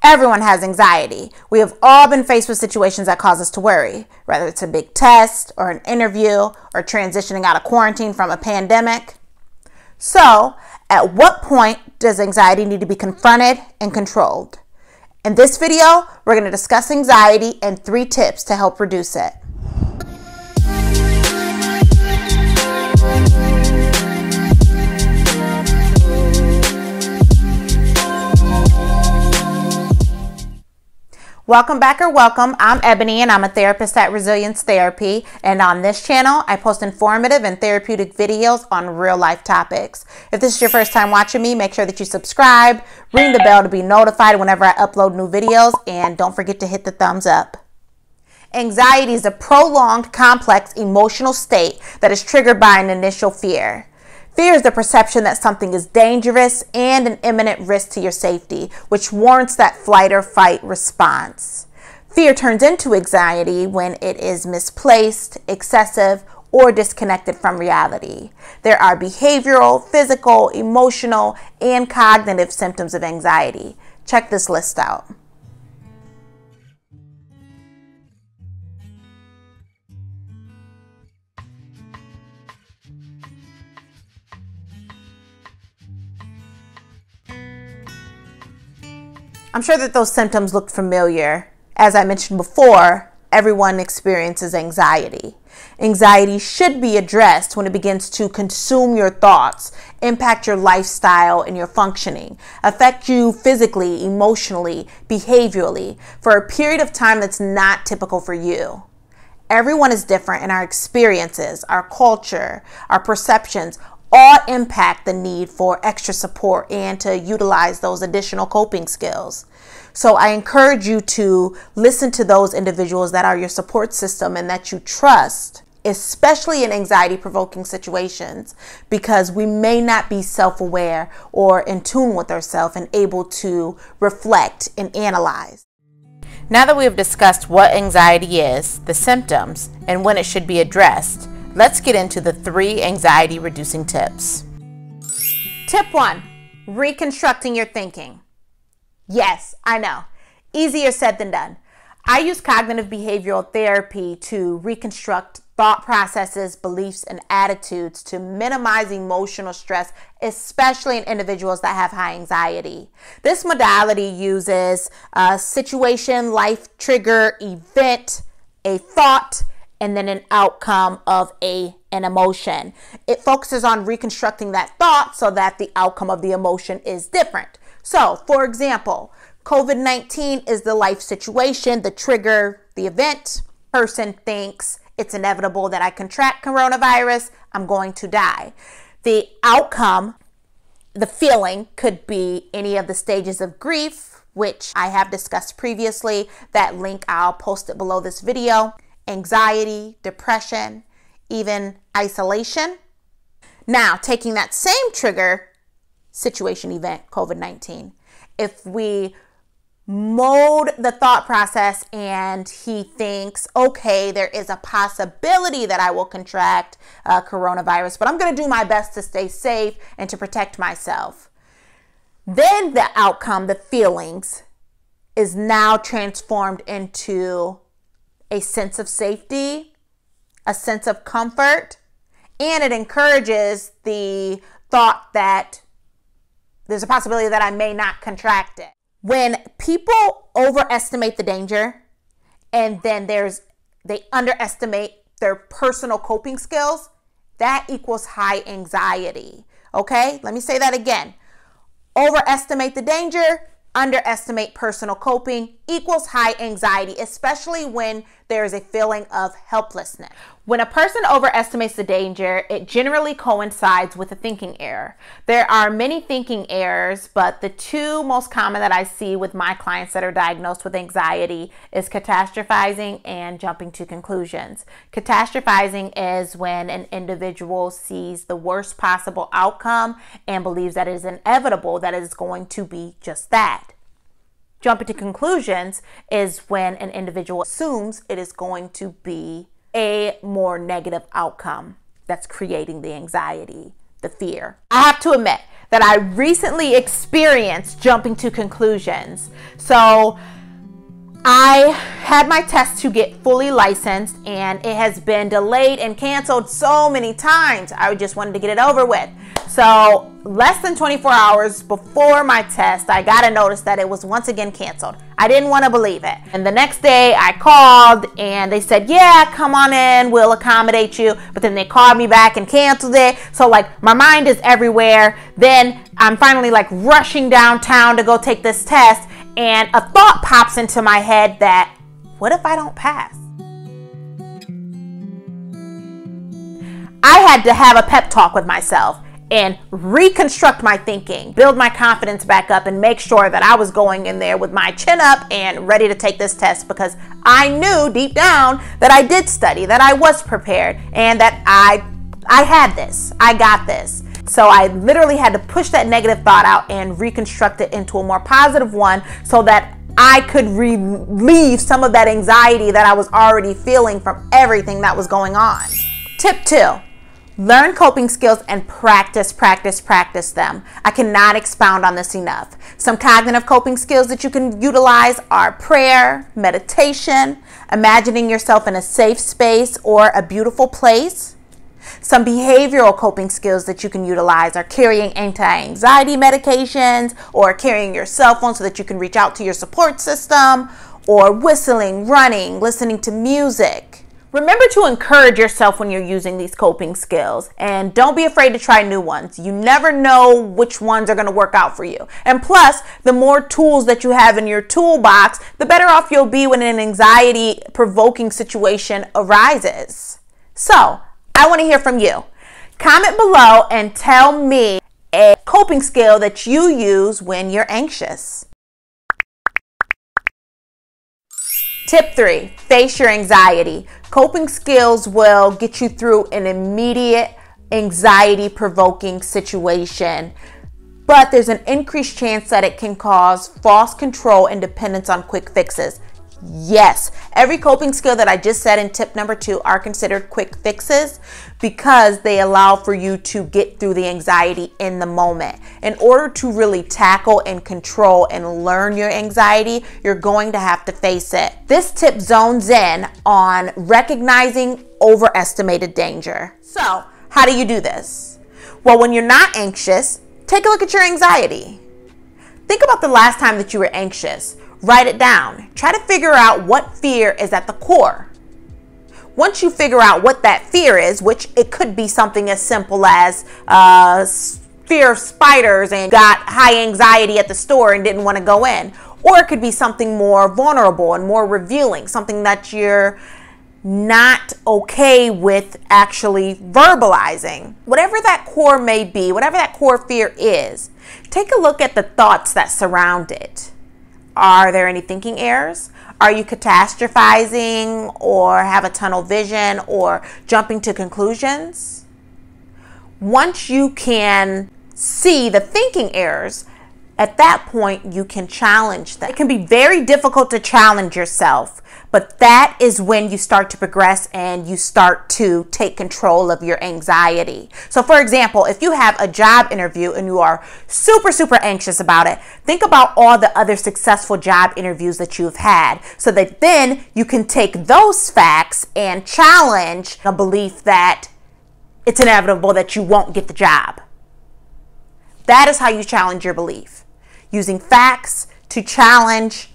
Everyone has anxiety. We have all been faced with situations that cause us to worry, whether it's a big test or an interview or transitioning out of quarantine from a pandemic. So, at what point does anxiety need to be confronted and controlled? In this video, we're going to discuss anxiety and 3 tips to help reduce it. Welcome back or welcome. I'm Ebony and I'm a therapist at Resilience Therapy. And on this channel, I post informative and therapeutic videos on real life topics. If this is your first time watching me, make sure that you subscribe, ring the bell to be notified whenever I upload new videos, and don't forget to hit the thumbs up. Anxiety is a prolonged, complex emotional state that is triggered by an initial fear. Fear is the perception that something is dangerous and an imminent risk to your safety, which warrants that flight or fight response. Fear turns into anxiety when it is misplaced, excessive, or disconnected from reality. There are behavioral, physical, emotional, and cognitive symptoms of anxiety. Check this list out. I'm sure that those symptoms look familiar. As I mentioned before, everyone experiences anxiety. Anxiety should be addressed when it begins to consume your thoughts, impact your lifestyle and your functioning, affect you physically, emotionally, behaviorally, for a period of time that's not typical for you. Everyone is different, and our experiences, our culture, our perceptions all impact the need for extra support and to utilize those additional coping skills. So I encourage you to listen to those individuals that are your support system and that you trust, especially in anxiety-provoking situations, because we may not be self-aware or in tune with ourselves and able to reflect and analyze. Now that we have discussed what anxiety is, the symptoms, and when it should be addressed, let's get into the 3 anxiety-reducing tips. Tip 1, reconstructing your thinking. Yes, I know, easier said than done. I use cognitive behavioral therapy to reconstruct thought processes, beliefs, and attitudes to minimize emotional stress, especially in individuals that have high anxiety. This modality uses a situation, life trigger, event, a thought, and then an outcome of an emotion. It focuses on reconstructing that thought so that the outcome of the emotion is different. So, for example, COVID-19 is the life situation, the trigger, the event. Person thinks it's inevitable that I contract coronavirus, I'm going to die. The outcome, the feeling, could be any of the stages of grief, which I have discussed previously. That link, I'll post it below this video. Anxiety, depression, even isolation. Now, taking that same trigger, situation, event, COVID-19, if we mold the thought process and he thinks, okay, there is a possibility that I will contract coronavirus, but I'm going to do my best to stay safe and to protect myself. Then the outcome, the feelings, is now transformed into a sense of safety, a sense of comfort, and it encourages the thought that there's a possibility that I may not contract it. When people overestimate the danger and then they underestimate their personal coping skills, that equals high anxiety. Okay, let me say that again. Overestimate the danger, underestimate personal coping equals high anxiety, especially when there is a feeling of helplessness. When a person overestimates the danger, it generally coincides with a thinking error. There are many thinking errors, but the 2 most common that I see with my clients that are diagnosed with anxiety is catastrophizing and jumping to conclusions. Catastrophizing is when an individual sees the worst possible outcome and believes that it is inevitable that it is going to be just that. Jumping to conclusions is when an individual assumes it is going to be a more negative outcome that's creating the anxiety, the fear. I have to admit that I recently experienced jumping to conclusions. So I had my test to get fully licensed, and it has been delayed and canceled so many times. I just wanted to get it over with. So less than 24 hours before my test, I got a notice that it was once again canceled. I didn't want to believe it. And the next day I called and they said, yeah, come on in, we'll accommodate you. But then they called me back and canceled it. So like my mind is everywhere. Then I'm finally like rushing downtown to go take this test. And a thought pops into my head that, what if I don't pass? I had to have a pep talk with myself and reconstruct my thinking, build my confidence back up, and make sure that I was going in there with my chin up and ready to take this test, because I knew deep down that I did study, that I was prepared, and that I had this, I got this. So I literally had to push that negative thought out and reconstruct it into a more positive one so that I could relieve some of that anxiety that I was already feeling from everything that was going on. Tip 2, learn coping skills and practice them. I cannot expound on this enough. Some cognitive coping skills that you can utilize are prayer, meditation, imagining yourself in a safe space or a beautiful place. Some behavioral coping skills that you can utilize are carrying anti-anxiety medications, or carrying your cell phone so that you can reach out to your support system, or whistling, running, listening to music. Remember to encourage yourself when you're using these coping skills, and don't be afraid to try new ones. You never know which ones are going to work out for you. And plus, the more tools that you have in your toolbox, the better off you'll be when an anxiety-provoking situation arises. So, I want to hear from you. Comment below and tell me a coping skill that you use when you're anxious. Tip 3, face your anxiety. Coping skills will get you through an immediate anxiety-provoking situation, but there's an increased chance that it can cause false control and dependence on quick fixes. Yes, every coping skill that I just said in tip number 2 are considered quick fixes because they allow for you to get through the anxiety in the moment. In order to really tackle and control and learn your anxiety, you're going to have to face it. This tip zones in on recognizing overestimated danger. So, how do you do this? Well, when you're not anxious, take a look at your anxiety. Think about the last time that you were anxious. Write it down. Try to figure out what fear is at the core. Once you figure out what that fear is, which it could be something as simple as fear of spiders and got high anxiety at the store and didn't want to go in. Or it could be something more vulnerable and more revealing, something that you're not okay with actually verbalizing. Whatever that core may be, whatever that core fear is, take a look at the thoughts that surround it. Are there any thinking errors? Are you catastrophizing or have a tunnel vision or jumping to conclusions? Once you can see the thinking errors, at that point you can challenge them. It can be very difficult to challenge yourself, but that is when you start to progress and you start to take control of your anxiety. So for example, if you have a job interview and you are super anxious about it, think about all the other successful job interviews that you've had, so that then you can take those facts and challenge a belief that it's inevitable that you won't get the job. That is how you challenge your belief, using facts to challenge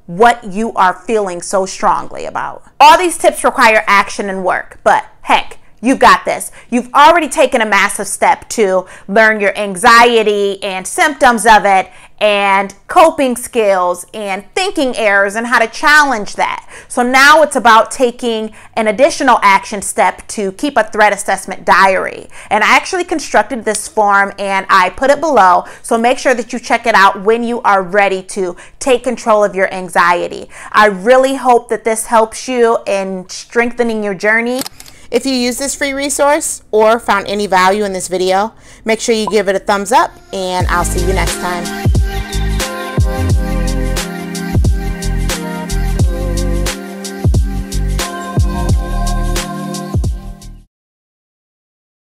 what you are feeling so strongly about. All these tips require action and work, but heck, you've got this. You've already taken a massive step to learn your anxiety and symptoms of it, and coping skills and thinking errors and how to challenge that. So now it's about taking an additional action step to keep a threat assessment diary. And I actually constructed this form and I put it below, so make sure that you check it out when you are ready to take control of your anxiety. I really hope that this helps you in strengthening your journey. If you use this free resource or found any value in this video, make sure you give it a thumbs up, and I'll see you next time.